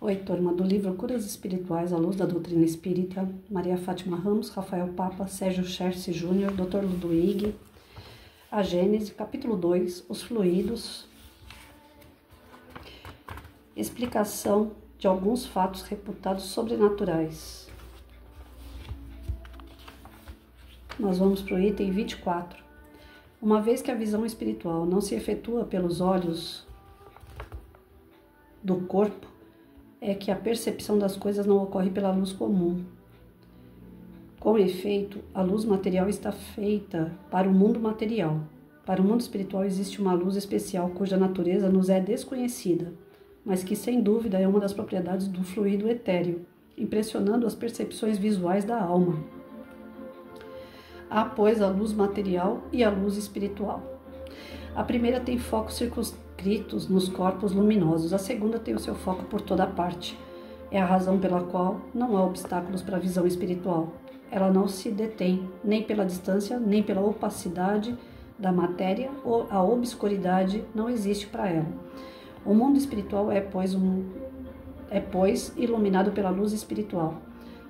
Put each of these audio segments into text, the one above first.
Oi, turma do livro Curas Espirituais à Luz da Doutrina Espírita, Maria Fátima Ramos, Rafael Papa, Sérgio Scherce Júnior, Dr. Ludwig, a Gênese, capítulo 2, os fluidos, explicação de alguns fatos reputados sobrenaturais. Nós vamos para o item 24. Uma vez que a visão espiritual não se efetua pelos olhos do corpo, é que a percepção das coisas não ocorre pela luz comum. Com efeito, a luz material está feita para o mundo material. Para o mundo espiritual existe uma luz especial cuja natureza nos é desconhecida, mas que sem dúvida é uma das propriedades do fluido etéreo, impressionando as percepções visuais da alma. Há, pois, a luz material e a luz espiritual. A primeira tem focos circunscritos nos corpos luminosos, a segunda tem o seu foco por toda parte. É a razão pela qual não há obstáculos para a visão espiritual. Ela não se detém nem pela distância, nem pela opacidade da matéria, ou a obscuridade não existe para ela. O mundo espiritual é, pois, iluminado pela luz espiritual,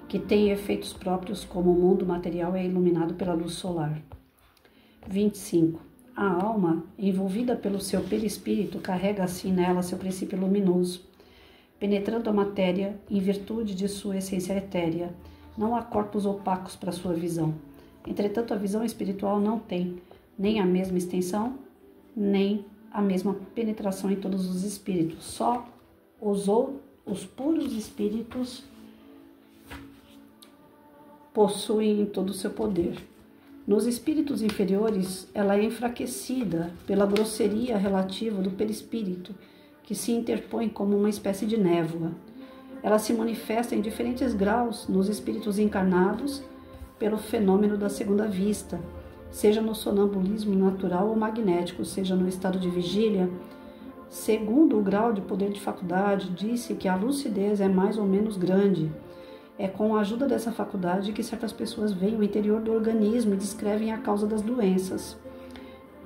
que tem efeitos próprios como o mundo material é iluminado pela luz solar. 25. A alma, envolvida pelo seu perispírito, carrega assim nela seu princípio luminoso. Penetrando a matéria, em virtude de sua essência etérea, não há corpos opacos para sua visão. Entretanto, a visão espiritual não tem nem a mesma extensão, nem a mesma penetração em todos os espíritos. Só os puros espíritos possuem todo o seu poder. Nos espíritos inferiores, ela é enfraquecida pela grosseria relativa do perispírito, que se interpõe como uma espécie de névoa. Ela se manifesta em diferentes graus nos espíritos encarnados pelo fenômeno da segunda vista, seja no sonambulismo natural ou magnético, seja no estado de vigília. Segundo o grau de poder de faculdade, disse que a lucidez é mais ou menos grande. É com a ajuda dessa faculdade que certas pessoas veem o interior do organismo e descrevem a causa das doenças.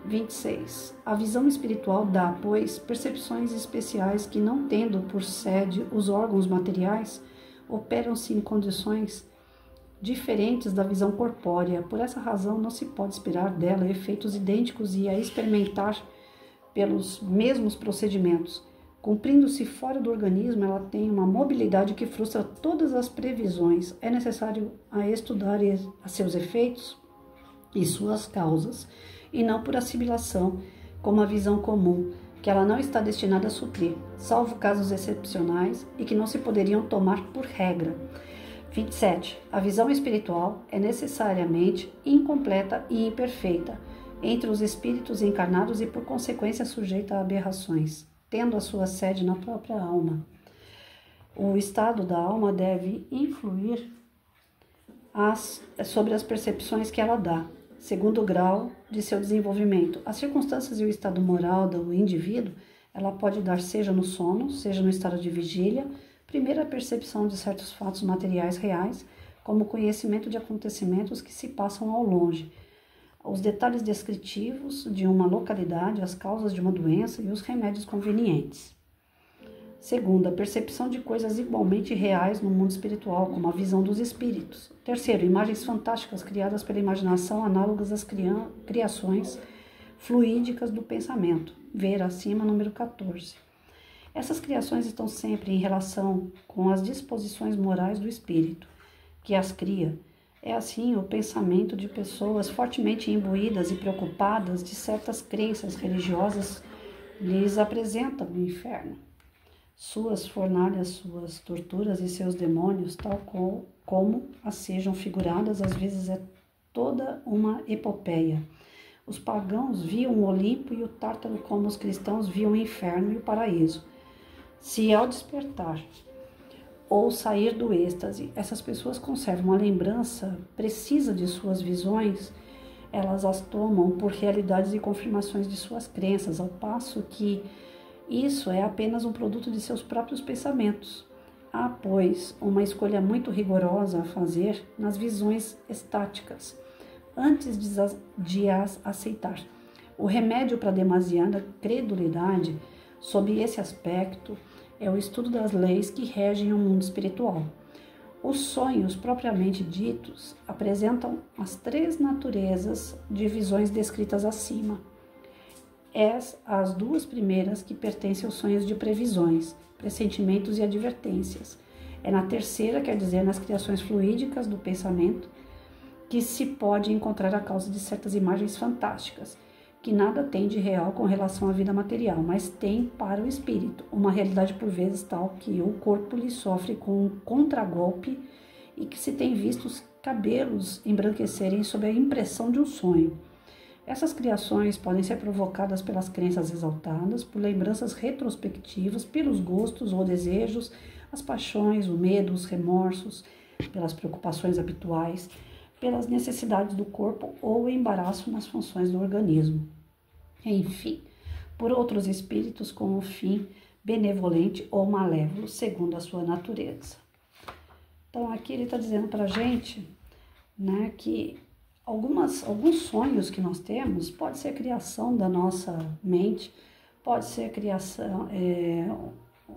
26. A visão espiritual dá, pois, percepções especiais que, não tendo por sede os órgãos materiais, operam-se em condições diferentes da visão corpórea. Por essa razão, não se pode esperar dela efeitos idênticos e a experimentar pelos mesmos procedimentos. Cumprindo-se fora do organismo, ela tem uma mobilidade que frustra todas as previsões. É necessário estudar a seus efeitos e suas causas, e não por assimilação, como a visão comum, que ela não está destinada a suprir, salvo casos excepcionais e que não se poderiam tomar por regra. 27. A visão espiritual é necessariamente incompleta e imperfeita entre os espíritos encarnados e, por consequência, sujeita a aberrações, tendo a sua sede na própria alma. O estado da alma deve influir sobre as percepções que ela dá, segundo o grau de seu desenvolvimento. As circunstâncias e o estado moral do indivíduo, ela pode dar seja no sono, seja no estado de vigília, primeiro a percepção de certos fatos materiais reais, como o conhecimento de acontecimentos que se passam ao longe, os detalhes descritivos de uma localidade, as causas de uma doença e os remédios convenientes. Segundo, a percepção de coisas igualmente reais no mundo espiritual, como a visão dos espíritos. Terceiro, imagens fantásticas criadas pela imaginação, análogas às criações fluídicas do pensamento. Ver acima, número 14. Essas criações estão sempre em relação com as disposições morais do espírito, que as cria. É assim o pensamento de pessoas fortemente imbuídas e preocupadas de certas crenças religiosas lhes apresentam o inferno. Suas fornalhas, suas torturas e seus demônios, tal como as sejam figuradas, às vezes é toda uma epopeia. Os pagãos viam o Olimpo e o Tártaro como os cristãos viam o inferno e o paraíso. Se ao despertar ou sair do êxtase, essas pessoas conservam a lembrança precisa de suas visões, elas as tomam por realidades e confirmações de suas crenças, ao passo que isso é apenas um produto de seus próprios pensamentos. Há, pois, uma escolha muito rigorosa a fazer nas visões estáticas, antes de as aceitar. O remédio para a demasiada credulidade, sob esse aspecto, é o estudo das leis que regem o mundo espiritual. Os sonhos, propriamente ditos, apresentam as 3 naturezas de visões descritas acima. As 2 primeiras que pertencem aos sonhos de previsões, pressentimentos e advertências. É na terceira, quer dizer, nas criações fluídicas do pensamento, que se pode encontrar a causa de certas imagens fantásticas, que nada tem de real com relação à vida material, mas tem para o espírito uma realidade por vezes tal que o corpo lhe sofre com um contragolpe e que se tem visto os cabelos embranquecerem sob a impressão de um sonho. Essas criações podem ser provocadas pelas crenças exaltadas, por lembranças retrospectivas, pelos gostos ou desejos, as paixões, o medo, os remorsos, pelas preocupações habituais, pelas necessidades do corpo ou o embaraço nas funções do organismo. Enfim, por outros espíritos com um fim benevolente ou malévolo, segundo a sua natureza. Então aqui ele está dizendo para a gente, né, que alguns sonhos que nós temos pode ser criação da nossa mente, pode ser criação,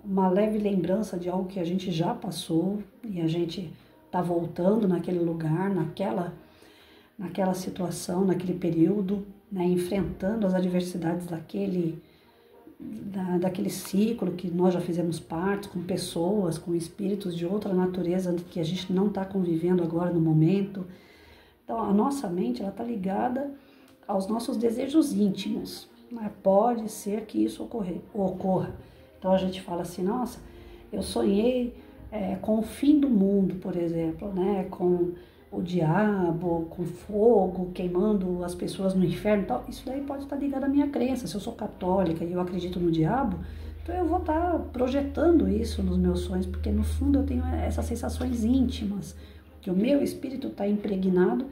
uma leve lembrança de algo que a gente já passou e a gente está voltando naquele lugar, naquela situação, naquele período, né, enfrentando as adversidades daquele ciclo que nós já fizemos parte, com pessoas, com espíritos de outra natureza que a gente não está convivendo agora no momento. Então, a nossa mente está ligada aos nossos desejos íntimos, né? Pode ser que isso ocorra. Então, a gente fala assim, nossa, eu sonhei com o fim do mundo, por exemplo, né? Com o diabo, com fogo, queimando as pessoas no inferno e tal. Isso daí pode estar ligado à minha crença. Se eu sou católica e eu acredito no diabo, então eu vou estar projetando isso nos meus sonhos, porque no fundo eu tenho essas sensações íntimas, que o meu espírito está impregnado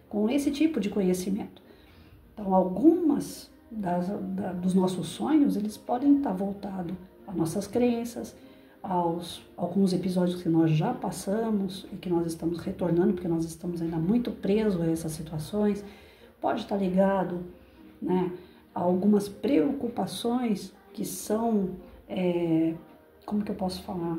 com esse tipo de conhecimento. Então, algumas dos nossos sonhos, eles podem estar voltados às nossas crenças, alguns episódios que nós já passamos e que nós estamos retornando, porque nós estamos ainda muito presos a essas situações. Pode estar ligado, né, a algumas preocupações que são, como que eu posso falar?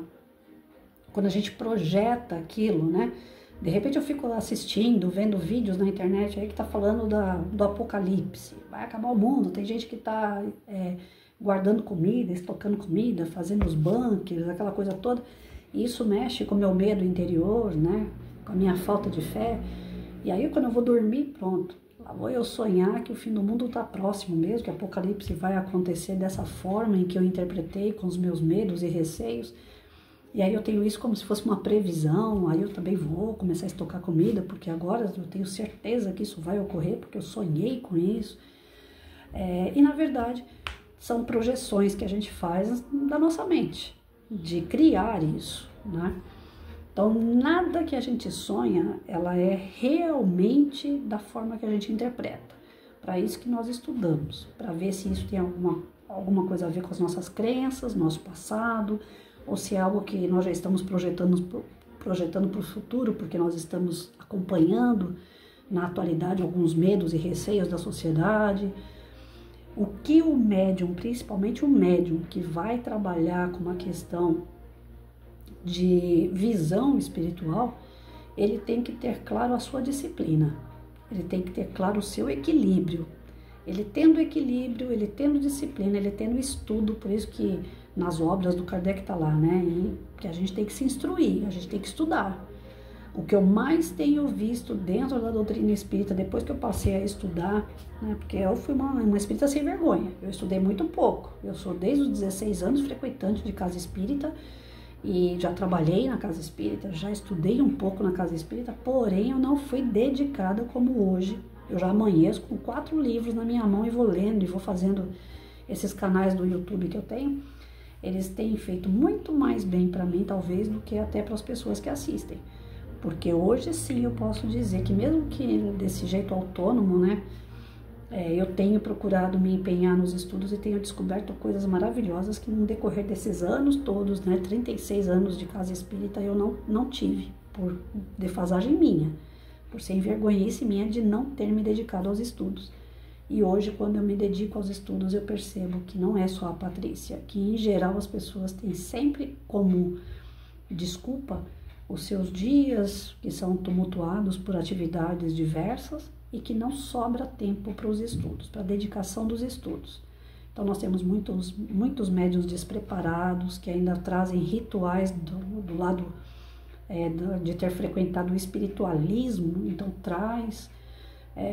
Quando a gente projeta aquilo, né? De repente eu fico assistindo, vendo vídeos na internet aí que tá falando do apocalipse. Vai acabar o mundo, tem gente que tá guardando comida, estocando comida, fazendo os bunkers, aquela coisa toda. E isso mexe com o meu medo interior, né? Com a minha falta de fé. E aí quando eu vou dormir, pronto. Lá vou eu sonhar que o fim do mundo tá próximo mesmo, que o apocalipse vai acontecer dessa forma em que eu interpretei, com os meus medos e receios. E aí eu tenho isso como se fosse uma previsão, aí eu também vou começar a estocar comida, porque agora eu tenho certeza que isso vai ocorrer, porque eu sonhei com isso. E na verdade, são projeções que a gente faz da nossa mente, de criar isso, né? Então, nada que a gente sonha, ela é realmente da forma que a gente interpreta. Para isso que nós estudamos, para ver se isso tem alguma coisa a ver com as nossas crenças, nosso passado, ou se é algo que nós já estamos projetando para o futuro, porque nós estamos acompanhando na atualidade alguns medos e receios da sociedade. O que o médium, principalmente o médium que vai trabalhar com uma questão de visão espiritual, ele tem que ter claro a sua disciplina, ele tem que ter claro o seu equilíbrio. Ele tendo equilíbrio, ele tendo disciplina, ele tendo estudo, por isso que nas obras do Kardec está lá, né? E que a gente tem que se instruir, a gente tem que estudar. O que eu mais tenho visto dentro da doutrina espírita, depois que eu passei a estudar, né? Porque eu fui uma espírita sem vergonha, eu estudei muito pouco. Eu sou desde os 16 anos frequentante de casa espírita e já trabalhei na casa espírita, já estudei um pouco na casa espírita, porém eu não fui dedicada como hoje. Eu já amanheço com 4 livros na minha mão e vou lendo e vou fazendo esses canais do YouTube que eu tenho. Eles têm feito muito mais bem para mim, talvez, do que até para as pessoas que assistem. Porque hoje sim eu posso dizer que mesmo que desse jeito autônomo, né, eu tenho procurado me empenhar nos estudos e tenho descoberto coisas maravilhosas que no decorrer desses anos todos, né, 36 anos de casa espírita, eu não tive, por defasagem minha, por ser envergonhice minha de não ter me dedicado aos estudos. E hoje, quando eu me dedico aos estudos, eu percebo que não é só a Patrícia, que em geral as pessoas têm sempre como desculpa os seus dias que são tumultuados por atividades diversas e que não sobra tempo para os estudos, para a dedicação dos estudos. Então nós temos muitos médiuns despreparados que ainda trazem rituais do lado de ter frequentado o espiritualismo, então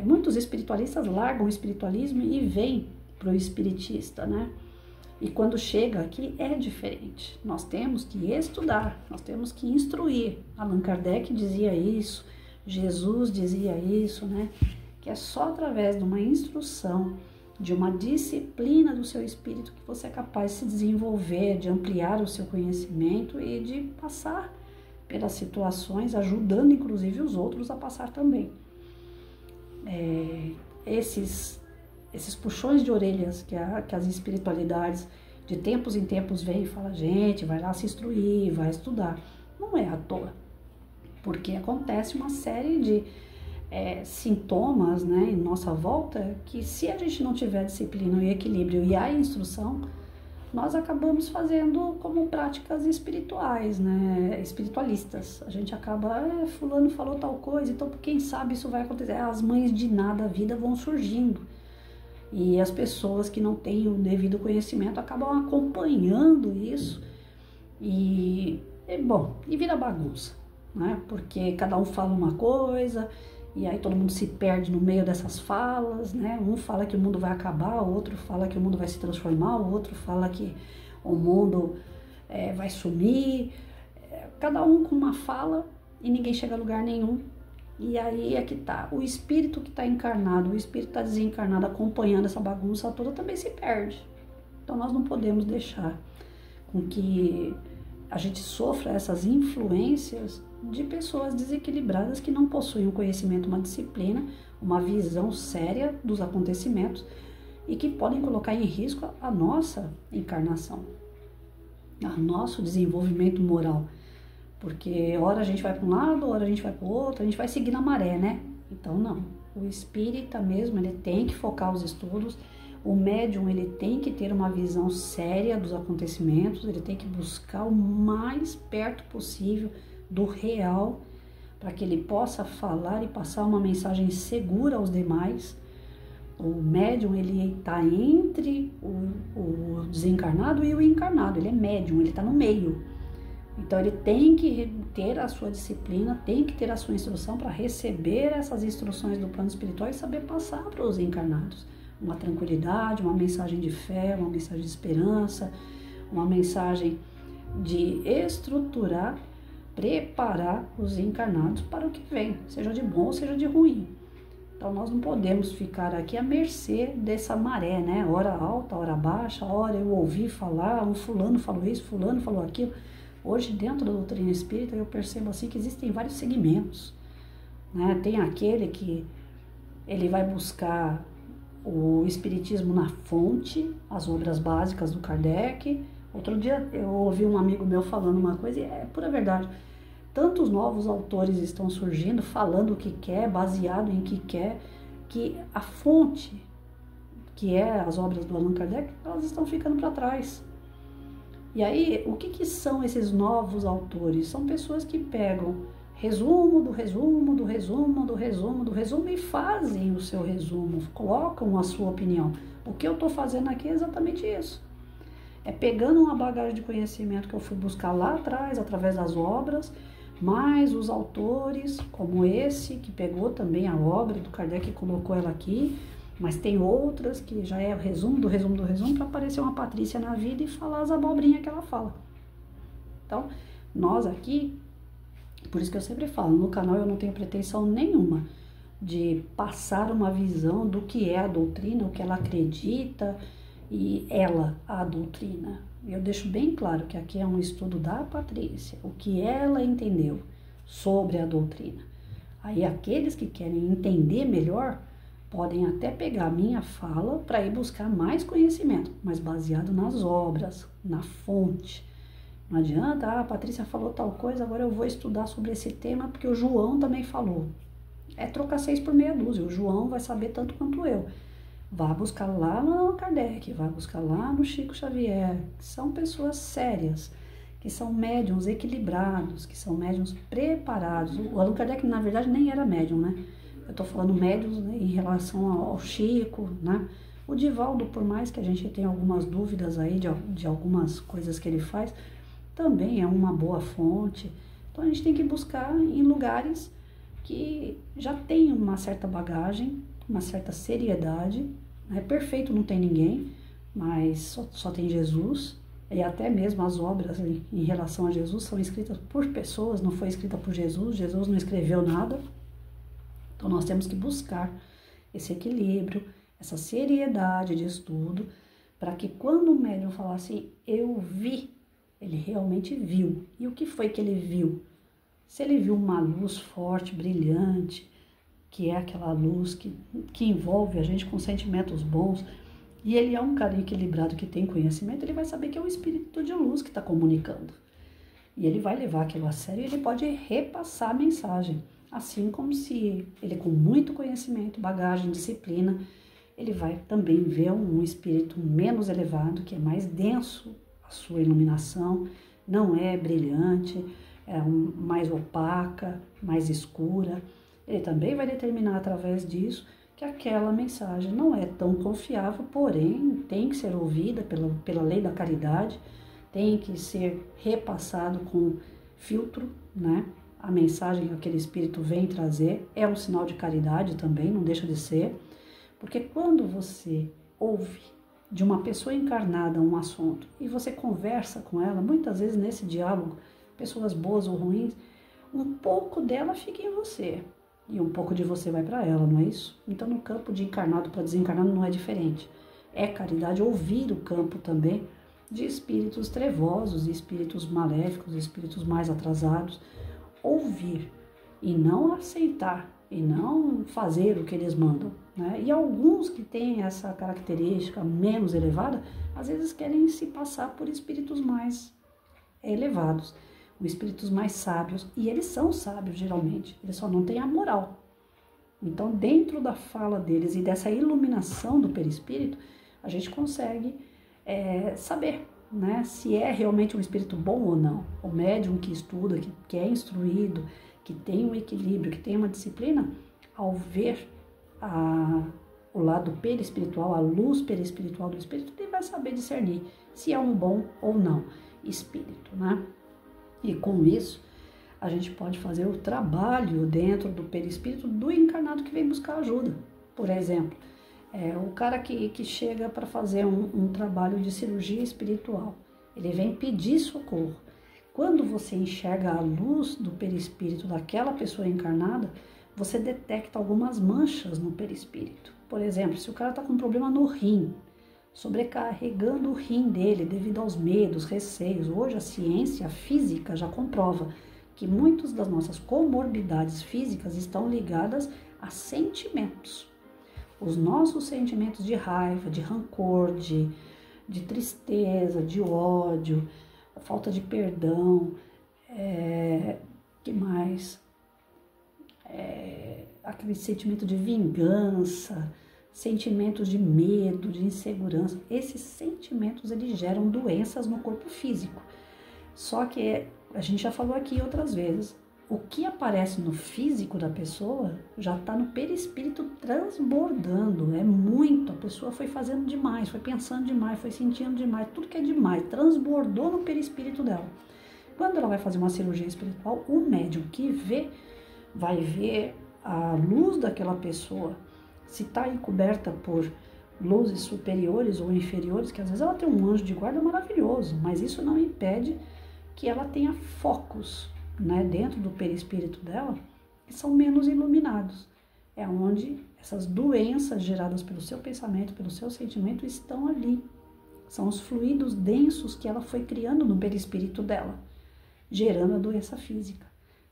muitos espiritualistas largam o espiritualismo e vêm para o espiritista, né? E quando chega aqui é diferente. Nós temos que estudar, nós temos que instruir. Allan Kardec dizia isso, Jesus dizia isso, né? Que é só através de uma instrução, de uma disciplina do seu espírito que você é capaz de se desenvolver, de ampliar o seu conhecimento e de passar pelas situações, ajudando inclusive os outros a passar também. Esses puxões de orelhas que as espiritualidades de tempos em tempos vêm e falam, gente, vai lá se instruir, vai estudar. Não é à toa, porque acontece uma série de sintomas, né, em nossa volta, que se a gente não tiver disciplina e equilíbrio e a instrução, nós acabamos fazendo como práticas espirituais, né, espiritualistas. A gente acaba, fulano falou tal coisa, então quem sabe isso vai acontecer. As mães de nada da vida vão surgindo. E as pessoas que não têm o devido conhecimento acabam acompanhando isso e vira bagunça, né? Porque cada um fala uma coisa e aí todo mundo se perde no meio dessas falas, né? Um fala que o mundo vai acabar, o outro fala que o mundo vai se transformar, o outro fala que o mundo vai sumir, cada um com uma fala e ninguém chega a lugar nenhum. E aí é que tá, o espírito que está encarnado, o espírito que está desencarnado acompanhando essa bagunça toda também se perde. Então nós não podemos deixar com que a gente sofra essas influências de pessoas desequilibradas que não possuem um conhecimento, uma disciplina, uma visão séria dos acontecimentos e que podem colocar em risco a nossa encarnação, o nosso desenvolvimento moral. Porque hora a gente vai para um lado, hora a gente vai para o outro, a gente vai seguir na maré, né? Então não, o espírita mesmo, ele tem que focar os estudos, o médium, ele tem que ter uma visão séria dos acontecimentos, ele tem que buscar o mais perto possível do real, para que ele possa falar e passar uma mensagem segura aos demais. O médium, ele está entre o desencarnado e o encarnado, ele é médium, ele está no meio. Então ele tem que ter a sua disciplina, tem que ter a sua instrução para receber essas instruções do plano espiritual e saber passar para os encarnados. Uma tranquilidade, uma mensagem de fé, uma mensagem de esperança, uma mensagem de estruturar, preparar os encarnados para o que vem, seja de bom ou seja de ruim. Então nós não podemos ficar aqui à mercê dessa maré, né? Hora alta, hora baixa, hora eu ouvi falar, um fulano falou isso, fulano falou aquilo. Hoje, dentro da doutrina espírita, eu percebo assim que existem vários segmentos, né? Tem aquele que ele vai buscar o espiritismo na fonte, as obras básicas do Kardec. Outro dia eu ouvi um amigo meu falando uma coisa e é pura verdade. Tantos novos autores estão surgindo, falando o que quer, baseado em que quer, que a fonte, que é as obras do Allan Kardec, elas estão ficando para trás. E aí, o que são esses novos autores? São pessoas que pegam resumo do resumo, do resumo, do resumo, do resumo e fazem o seu resumo, colocam a sua opinião. O que eu estou fazendo aqui é exatamente isso. É pegando uma bagagem de conhecimento que eu fui buscar lá atrás, através das obras, mais os autores, como esse, que pegou também a obra do Kardec e colocou ela aqui, mas tem outras que já é o resumo do resumo do resumo para aparecer uma Patrícia na vida e falar as abobrinhas que ela fala. Então, nós aqui, por isso que eu sempre falo, no canal eu não tenho pretensão nenhuma de passar uma visão do que é a doutrina, o que ela acredita e a doutrina. Eu deixo bem claro que aqui é um estudo da Patrícia, o que ela entendeu sobre a doutrina. Aí aqueles que querem entender melhor podem até pegar a minha fala para ir buscar mais conhecimento, mas baseado nas obras, na fonte. Não adianta, a Patrícia falou tal coisa, agora eu vou estudar sobre esse tema porque o João também falou. É trocar 6 por meia dúzia, o João vai saber tanto quanto eu. Vá buscar lá no Allan Kardec, vá buscar lá no Chico Xavier, que são pessoas sérias, que são médiums equilibrados, que são médiums preparados. O Allan Kardec, na verdade, nem era médium, né? Eu estou falando médiums, né, em relação ao Chico, né? O Divaldo, por mais que a gente tenha algumas dúvidas aí de algumas coisas que ele faz, também é uma boa fonte. Então a gente tem que buscar em lugares que já tem uma certa bagagem, uma certa seriedade, né? Perfeito não tem ninguém, mas só tem Jesus, e até mesmo as obras em relação a Jesus são escritas por pessoas, não foi escrita por Jesus, Jesus não escreveu nada. Então nós temos que buscar esse equilíbrio, essa seriedade de estudo, para que quando o médium falar assim, eu vi, ele realmente viu. E o que foi que ele viu? Se ele viu uma luz forte, brilhante, que é aquela luz que envolve a gente com sentimentos bons, e ele é um cara equilibrado que tem conhecimento, ele vai saber que é um espírito de luz que está comunicando. E ele vai levar aquilo a sério e ele pode repassar a mensagem. Assim como se ele, com muito conhecimento, bagagem, disciplina, ele vai também ver um espírito menos elevado, que é mais denso a sua iluminação, não é brilhante, é mais opaca, mais escura. Ele também vai determinar através disso que aquela mensagem não é tão confiável, porém tem que ser ouvida pela lei da caridade, tem que ser repassado com filtro, né? A mensagem que aquele espírito vem trazer é um sinal de caridade também, não deixa de ser, porque quando você ouve de uma pessoa encarnada um assunto e você conversa com ela, muitas vezes nesse diálogo, pessoas boas ou ruins, um pouco dela fica em você e um pouco de você vai para ela, não é isso? Então no campo de encarnado para desencarnado não é diferente. É caridade ouvir o campo também de espíritos trevosos e espíritos maléficos, espíritos mais atrasados, ouvir e não aceitar e não fazer o que eles mandam, né? E alguns que têm essa característica menos elevada, às vezes querem se passar por espíritos mais elevados, espíritos mais sábios, e eles são sábios geralmente, eles só não têm a moral. Então, dentro da fala deles e dessa iluminação do perispírito, a gente consegue saber, né, se é realmente um espírito bom ou não. O médium que estuda, que é instruído, que tem um equilíbrio, que tem uma disciplina, ao ver o lado perispiritual, a luz perispiritual do espírito, ele vai saber discernir se é um bom ou não espírito, né? E com isso, a gente pode fazer o trabalho dentro do perispírito do encarnado que vem buscar ajuda. Por exemplo, o cara que chega para fazer um trabalho de cirurgia espiritual, ele vem pedir socorro. Quando você enxerga a luz do perispírito daquela pessoa encarnada, você detecta algumas manchas no perispírito. Por exemplo, se o cara está com um problema no rim, sobrecarregando o rim dele devido aos medos, receios. Hoje a ciência física já comprova que muitas das nossas comorbidades físicas estão ligadas a sentimentos. Os nossos sentimentos de raiva, de rancor, de tristeza, de ódio, a falta de perdão, que mais? Aquele sentimento de vingança, sentimentos de medo, de insegurança. Esses sentimentos, eles geram doenças no corpo físico. Só que a gente já falou aqui outras vezes, o que aparece no físico da pessoa já está no perispírito transbordando, é muito, a pessoa foi fazendo demais, foi pensando demais, foi sentindo demais, tudo que é demais, transbordou no perispírito dela. Quando ela vai fazer uma cirurgia espiritual, o médium que vê, vai ver a luz daquela pessoa, se está encoberta por luzes superiores ou inferiores, que às vezes ela tem um anjo de guarda maravilhoso, mas isso não impede que ela tenha focos, né, dentro do perispírito dela, que são menos iluminados. É onde essas doenças geradas pelo seu pensamento, pelo seu sentimento, estão ali. São os fluidos densos que ela foi criando no perispírito dela, gerando a doença física.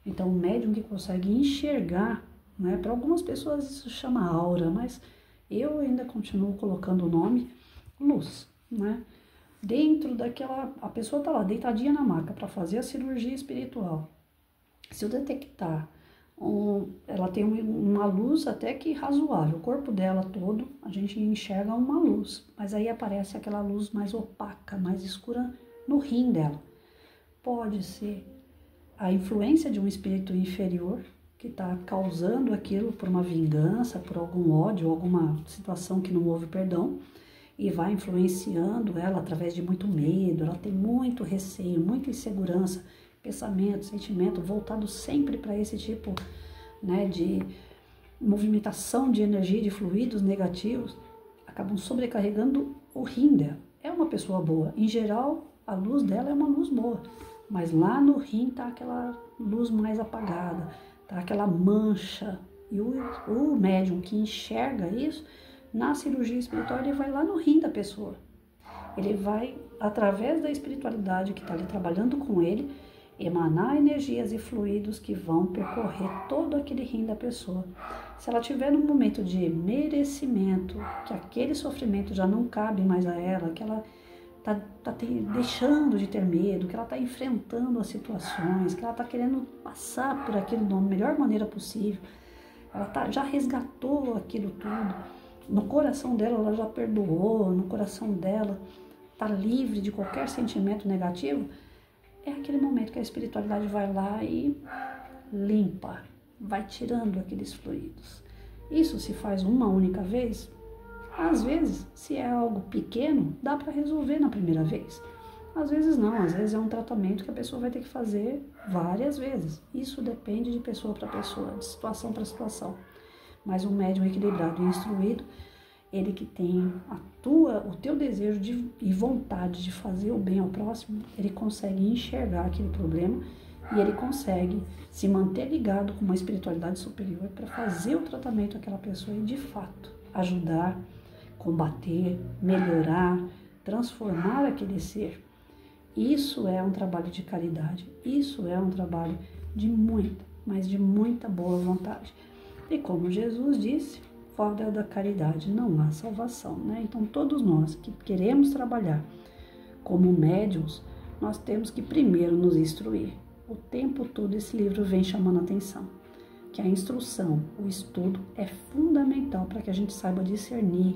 Então, o médium que consegue enxergar, né, para algumas pessoas isso chama aura, mas eu ainda continuo colocando o nome luz, né? Dentro daquela, a pessoa está lá deitadinha na maca para fazer a cirurgia espiritual. Se eu detectar ela tem uma luz até que razoável. O corpo dela todo, a gente enxerga uma luz, mas aí aparece aquela luz mais opaca, mais escura no rim dela. Pode ser a influência de um espírito inferior que está causando aquilo por uma vingança, por algum ódio, alguma situação que não houve perdão, e vai influenciando ela através de muito medo. Ela tem muito receio, muita insegurança, pensamento, sentimento voltado sempre para esse tipo, né, de movimentação de energia, de fluidos negativos, acabam sobrecarregando o rim dela. É uma pessoa boa, em geral a luz dela é uma luz boa, mas lá no rim tá aquela luz mais apagada, tá aquela mancha, e o médium que enxerga isso, na cirurgia espiritual, ele vai lá no rim da pessoa. Ele vai, através da espiritualidade que está ali trabalhando com ele, emanar energias e fluidos que vão percorrer todo aquele rim da pessoa. Se ela tiver num momento de merecimento, que aquele sofrimento já não cabe mais a ela, que ela está deixando de ter medo, que ela está enfrentando as situações, que ela está querendo passar por aquilo da melhor maneira possível, ela já resgatou aquilo tudo, no coração dela ela já perdoou, no coração dela está livre de qualquer sentimento negativo, é aquele momento que a espiritualidade vai lá e limpa, vai tirando aqueles fluidos. Isso se faz uma única vez? Às vezes, se é algo pequeno, dá para resolver na primeira vez. Às vezes não, às vezes é um tratamento que a pessoa vai ter que fazer várias vezes. Isso depende de pessoa para pessoa, de situação para situação. Mas um médium equilibrado e instruído, ele que tem o teu desejo e vontade de fazer o bem ao próximo, ele consegue enxergar aquele problema e ele consegue se manter ligado com uma espiritualidade superior para fazer o tratamento àquela pessoa e, de fato, ajudar, combater, melhorar, transformar aquele ser. Isso é um trabalho de caridade, isso é um trabalho de muita, mas de muita boa vontade. E como Jesus disse, fora da caridade não há salvação, né? Então todos nós que queremos trabalhar como médiuns, nós temos que primeiro nos instruir. O tempo todo esse livro vem chamando a atenção, que a instrução, o estudo é fundamental para que a gente saiba discernir,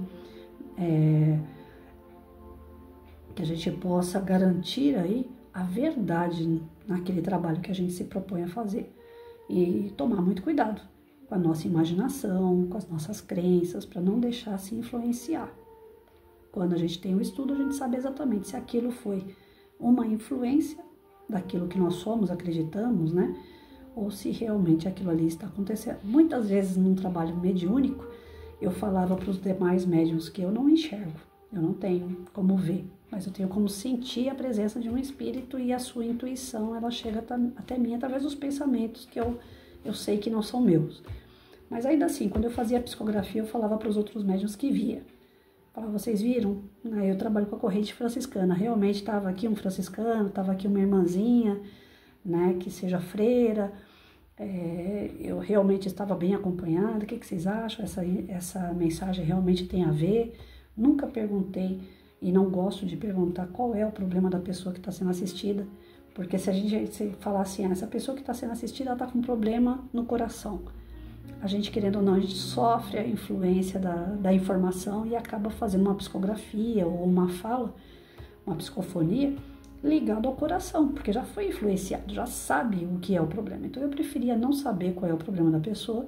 que a gente possa garantir aí a verdade naquele trabalho que a gente se propõe a fazer e tomar muito cuidado com a nossa imaginação, com as nossas crenças, para não deixar se influenciar. Quando a gente tem o estudo, a gente sabe exatamente se aquilo foi uma influência daquilo que nós somos, acreditamos, né? Ou se realmente aquilo ali está acontecendo. Muitas vezes, num trabalho mediúnico, eu falava para os demais médiuns que eu não enxergo, eu não tenho como ver, mas eu tenho como sentir a presença de um espírito e a sua intuição, ela chega até mim através dos pensamentos que eu sei que não são meus. Mas ainda assim, quando eu fazia a psicografia, eu falava para os outros médiuns que via. Falava, vocês viram? Eu trabalho com a corrente franciscana, realmente estava aqui um franciscano, estava aqui uma irmãzinha, né, que seja freira, eu realmente estava bem acompanhada, o que vocês acham? Essa mensagem realmente tem a ver? Nunca perguntei e não gosto de perguntar qual é o problema da pessoa que está sendo assistida, porque se a gente falar assim, essa pessoa que está sendo assistida, ela está com um problema no coração. A gente, querendo ou não, a gente sofre a influência da informação e acaba fazendo uma psicografia ou uma fala, uma psicofonia, ligado ao coração, porque já foi influenciado, já sabe o que é o problema. Então eu preferia não saber qual é o problema da pessoa,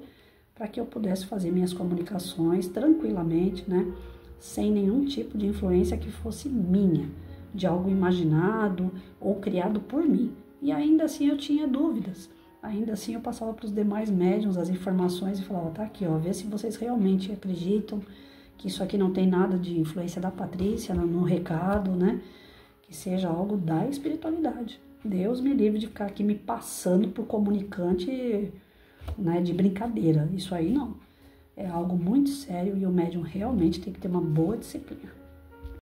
para que eu pudesse fazer minhas comunicações tranquilamente, né, sem nenhum tipo de influência que fosse minha, de algo imaginado ou criado por mim. E ainda assim eu tinha dúvidas. Ainda assim eu passava para os demais médiuns as informações e falava, tá aqui, ó, vê se vocês realmente acreditam que isso aqui não tem nada de influência da Patrícia no recado, né? Que seja algo da espiritualidade. Deus me livre de ficar aqui me passando por comunicante, né, de brincadeira. Isso aí não. É algo muito sério e o médium realmente tem que ter uma boa disciplina.